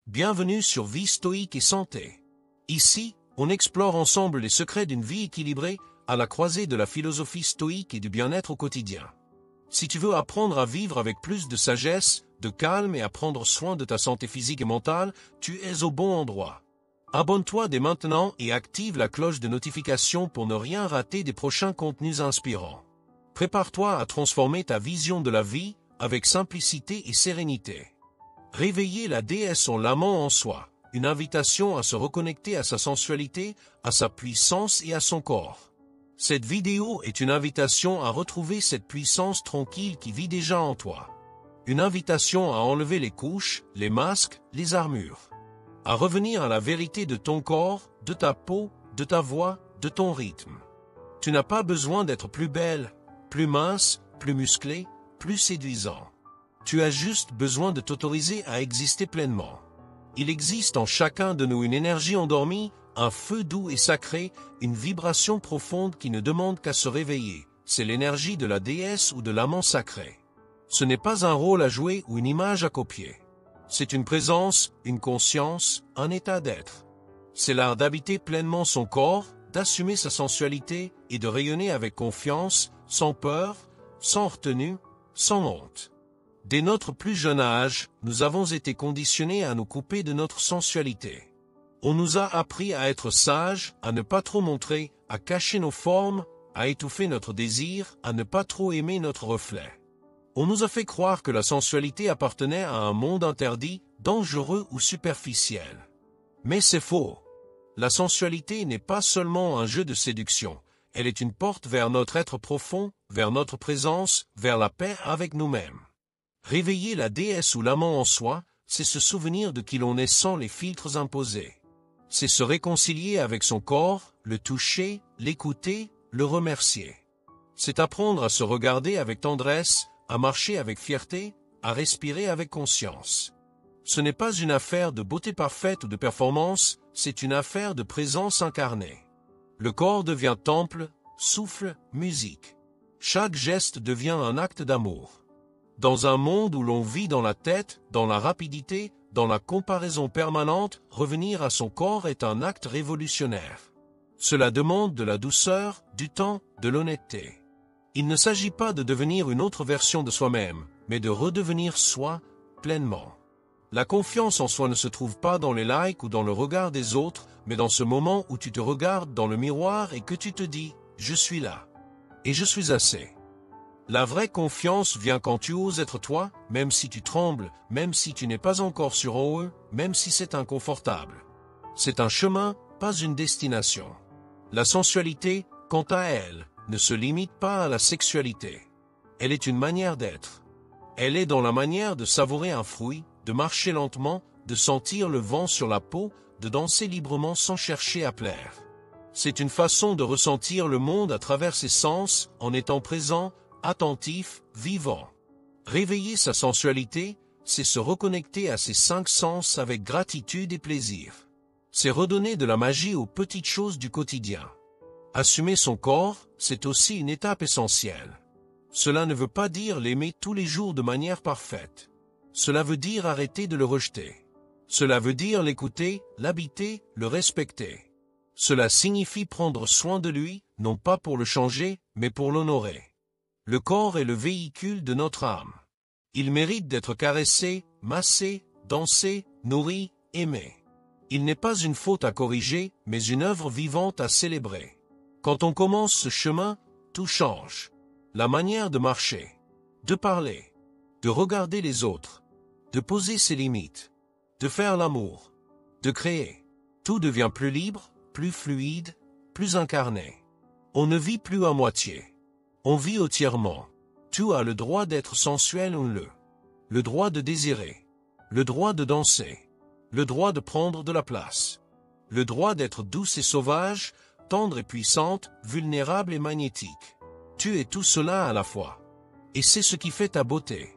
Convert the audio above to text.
Bienvenue sur Vie stoïque et santé. Ici, on explore ensemble les secrets d'une vie équilibrée à la croisée de la philosophie stoïque et du bien-être au quotidien. Si tu veux apprendre à vivre avec plus de sagesse, de calme et à prendre soin de ta santé physique et mentale, tu es au bon endroit. Abonne-toi dès maintenant et active la cloche de notification pour ne rien rater des prochains contenus inspirants. Prépare-toi à transformer ta vision de la vie avec simplicité et sérénité. Réveiller la déesse en l'amant en soi, une invitation à se reconnecter à sa sensualité, à sa puissance et à son corps. Cette vidéo est une invitation à retrouver cette puissance tranquille qui vit déjà en toi. Une invitation à enlever les couches, les masques, les armures. À revenir à la vérité de ton corps, de ta peau, de ta voix, de ton rythme. Tu n'as pas besoin d'être plus belle, plus mince, plus musclée, plus séduisant. Tu as juste besoin de t'autoriser à exister pleinement. Il existe en chacun de nous une énergie endormie, un feu doux et sacré, une vibration profonde qui ne demande qu'à se réveiller. C'est l'énergie de la déesse ou de l'amant sacré. Ce n'est pas un rôle à jouer ou une image à copier. C'est une présence, une conscience, un état d'être. C'est l'art d'habiter pleinement son corps, d'assumer sa sensualité et de rayonner avec confiance, sans peur, sans retenue, sans honte. Dès notre plus jeune âge, nous avons été conditionnés à nous couper de notre sensualité. On nous a appris à être sages, à ne pas trop montrer, à cacher nos formes, à étouffer notre désir, à ne pas trop aimer notre reflet. On nous a fait croire que la sensualité appartenait à un monde interdit, dangereux ou superficiel. Mais c'est faux. La sensualité n'est pas seulement un jeu de séduction, elle est une porte vers notre être profond, vers notre présence, vers la paix avec nous-mêmes. Réveiller la déesse ou l'amant en soi, c'est se souvenir de qui l'on est sans les filtres imposés. C'est se réconcilier avec son corps, le toucher, l'écouter, le remercier. C'est apprendre à se regarder avec tendresse, à marcher avec fierté, à respirer avec conscience. Ce n'est pas une affaire de beauté parfaite ou de performance, c'est une affaire de présence incarnée. Le corps devient temple, souffle, musique. Chaque geste devient un acte d'amour. Dans un monde où l'on vit dans la tête, dans la rapidité, dans la comparaison permanente, revenir à son corps est un acte révolutionnaire. Cela demande de la douceur, du temps, de l'honnêteté. Il ne s'agit pas de devenir une autre version de soi-même, mais de redevenir soi pleinement. La confiance en soi ne se trouve pas dans les likes ou dans le regard des autres, mais dans ce moment où tu te regardes dans le miroir et que tu te dis « Je suis là. Et je suis assez ». La vraie confiance vient quand tu oses être toi, même si tu trembles, même si tu n'es pas encore sûr en eux, même si c'est inconfortable. C'est un chemin, pas une destination. La sensualité, quant à elle, ne se limite pas à la sexualité. Elle est une manière d'être. Elle est dans la manière de savourer un fruit, de marcher lentement, de sentir le vent sur la peau, de danser librement sans chercher à plaire. C'est une façon de ressentir le monde à travers ses sens, en étant présent, attentif, vivant. Réveiller sa sensualité, c'est se reconnecter à ses 5 sens avec gratitude et plaisir. C'est redonner de la magie aux petites choses du quotidien. Assumer son corps, c'est aussi une étape essentielle. Cela ne veut pas dire l'aimer tous les jours de manière parfaite. Cela veut dire arrêter de le rejeter. Cela veut dire l'écouter, l'habiter, le respecter. Cela signifie prendre soin de lui, non pas pour le changer, mais pour l'honorer. Le corps est le véhicule de notre âme. Il mérite d'être caressé, massé, dansé, nourri, aimé. Il n'est pas une faute à corriger, mais une œuvre vivante à célébrer. Quand on commence ce chemin, tout change. La manière de marcher, de parler, de regarder les autres, de poser ses limites, de faire l'amour, de créer. Tout devient plus libre, plus fluide, plus incarné. On ne vit plus à moitié. On vit entièrement. Tu as le droit d'être sensuel ou le droit de désirer, le droit de danser, le droit de prendre de la place, le droit d'être douce et sauvage, tendre et puissante, vulnérable et magnétique. Tu es tout cela à la fois. Et c'est ce qui fait ta beauté.